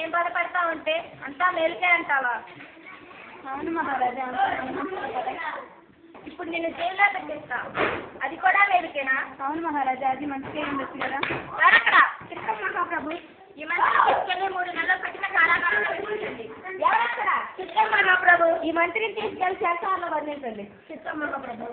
ఏం బాధపడతా ఉంటే అంతా మేలుకే అంటావా? అవును మహారాజా, ఇప్పుడు నేను జైల్లో పెట్టేస్తా, అది కూడా మేలుకేనా? అవును మహారాజా, అది మంచిగా ఉండొచ్చు కదా. అక్కడ చిత్తం మహాప్రభు, ఈ మంత్రి తీసుకెళ్లి 3 నెలలు పెట్టిన కారాగారంలో విధించండి. ఎవరక్కడ? చిత్తం మహాప్రభు, ఈ మంత్రిని తీసుకెళ్లి శాసనాల్లో బంధించండి. చిత్తం మహాప్రభు.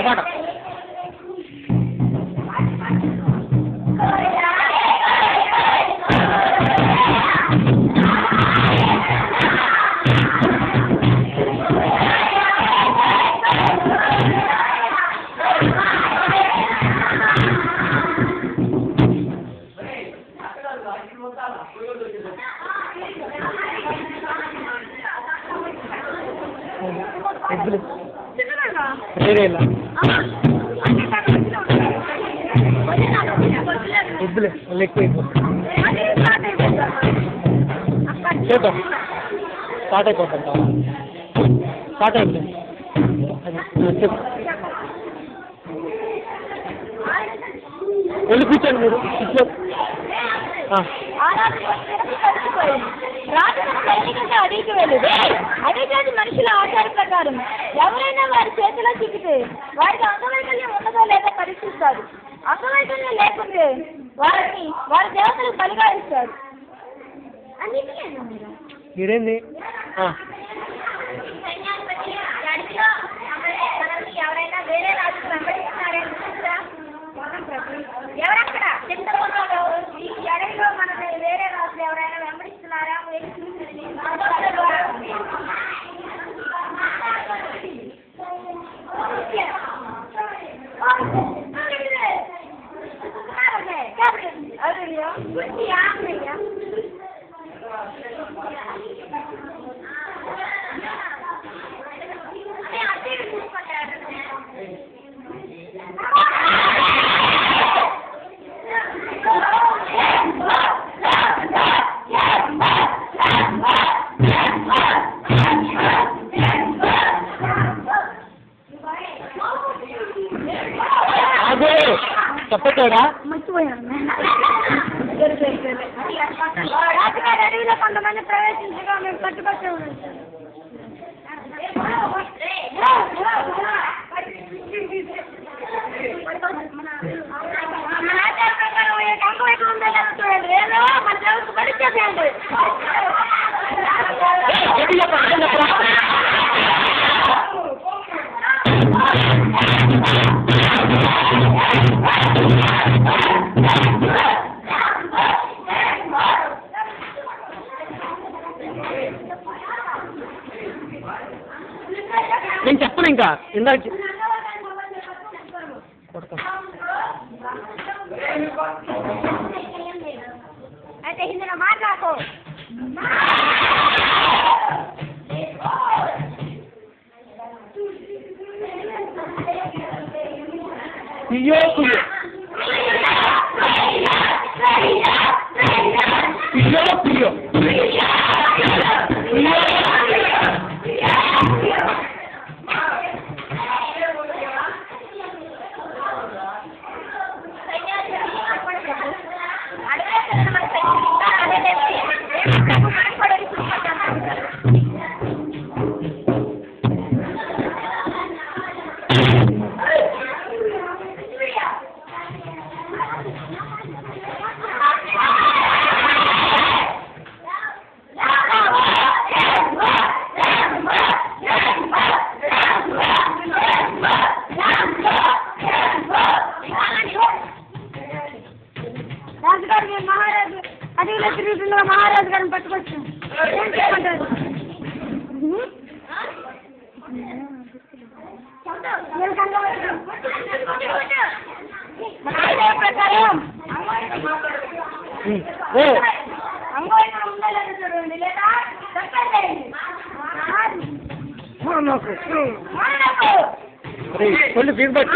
పాట స్టార్ట్ అయిపోతుంటా స్టార్ట్ అయిపోతుంది. వెళ్ళి కూర్చోండి మీరు అడిగేది మనుషుల ఆచార ప్రకారం ఎవరైనా వారి చేతిలో చిక్కితే వారికి అంగవైకల్యం ఉన్నదో లేదో పరీక్షిస్తారు. అంగవైకల్యం లేకుంటే వారి దేవతలకు బలిగా ఇస్తారు. మీరేంది ఎవరైనా వేరే రాజుకు వెంబడిస్తున్నారని ఎవరక్కడ చెప్తారు? ఈ అడవిలో మన వేరే రాజులు ఎవరైనా వెంబడిస్తున్నారా? చెప్పాడా? అడవిలో కొంతమంది ప్రవేశించగా మేము కట్టుబట్టి మన ఆచార ప్రకారం అంగవైపు ఉందో చూడండి. ఏదో మన దేవుడికి పరిచయం నేను చెప్పను ఇంకా ఇందాక అయితే ఇందులో మాట్లాడుకో. కుయ్యో కుయ్యో కుయ్యో కుయ్యో తిరుగుతుండగా మహారాజు గారిని పట్టుకొచ్చు ఏం చేయమంటారు? ప్రకారం అంగవైకల్యం ఉండాలని చూడండి లేదా కొన్ని దిగుబడి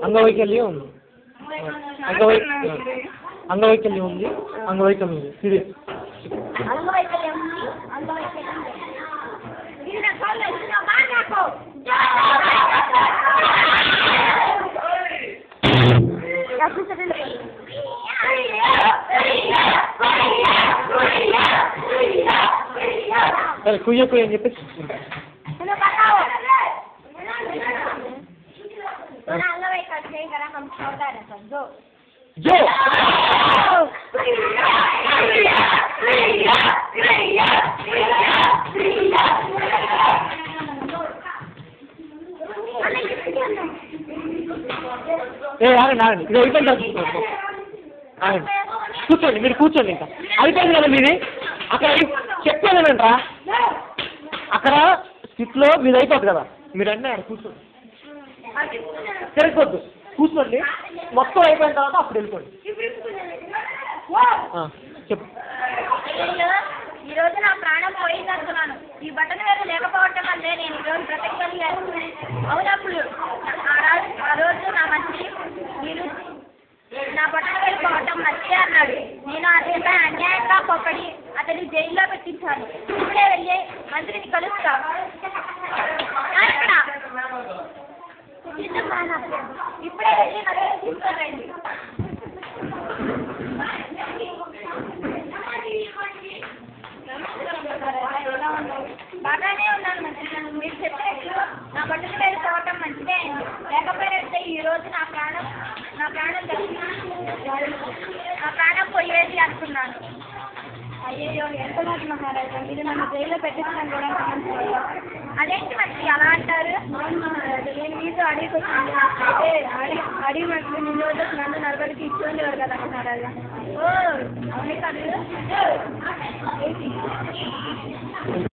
అంగవైకల్యం ఉంది అంగవైకల్యం ఉంది అంగవైకల్యం ఉంది సీరియస్ అంగవైకల్యం సరే కుయ్య కుయ్య అని చెప్పేసి జో ఆగండి ఇది అయిపోయింది ఆగండి కూర్చోండి మీరు కూర్చోండి ఇంకా అయిపోయింది కదా మీది అక్కడ చెప్పేదేనంటా అక్కడ స్కిట్లో మీది అయిపోద్ది కదా మీరు అన్నీ అక్కడ కూర్చోండి తిరగొద్దు కూర్చోండి మొత్తం అయిపోయిన తర్వాత అప్పుడు వెళ్ళిపోండి చెప్పు ఈ రోజు నా ప్రాణం పోయిందనుకున్నాను. ఈ బట్టన వేరు లేకపోవటం వల్లే నేను ఈరోజు బ్రతకగలిగాను. అవునప్పుడు ఆ రోజు నా మంత్రి మీరు నా బట్టన వేరు పోవటం మంచిదే అన్నాడు. నేను అతనిపై అన్యాయంగా పొప్పడి అతన్ని జైల్లో పెట్టించాను. ఇప్పుడే వెళ్ళి మంత్రిని కలుస్తా. ఇప్పుడే వెళ్ళి మంత్రిని తీసుకురండి. బాగానే ఉన్నాను మంత్రి. మీరు చెప్పినట్లు నా బట్టలు మీద పోవటం మంచిదే అయింది. లేకపోయినట్టే ఈ రోజు నా ప్రాణం పోయేది అనుకున్నాను. అయ్యో ఎంత మాట మహారాజా, మీరు నన్ను జైల్లో పెట్టించడం కూడా అదేంటి మంత్రి అలా అంటారు? మహారాజా నేను మీతో అడిగిపోతుంది అడిగి మంత్రి ముందు వద్దకు నన్ను నలుగురికి ఇచ్చేవారు కదా మహారాజా. ఓ అవునే కాదు.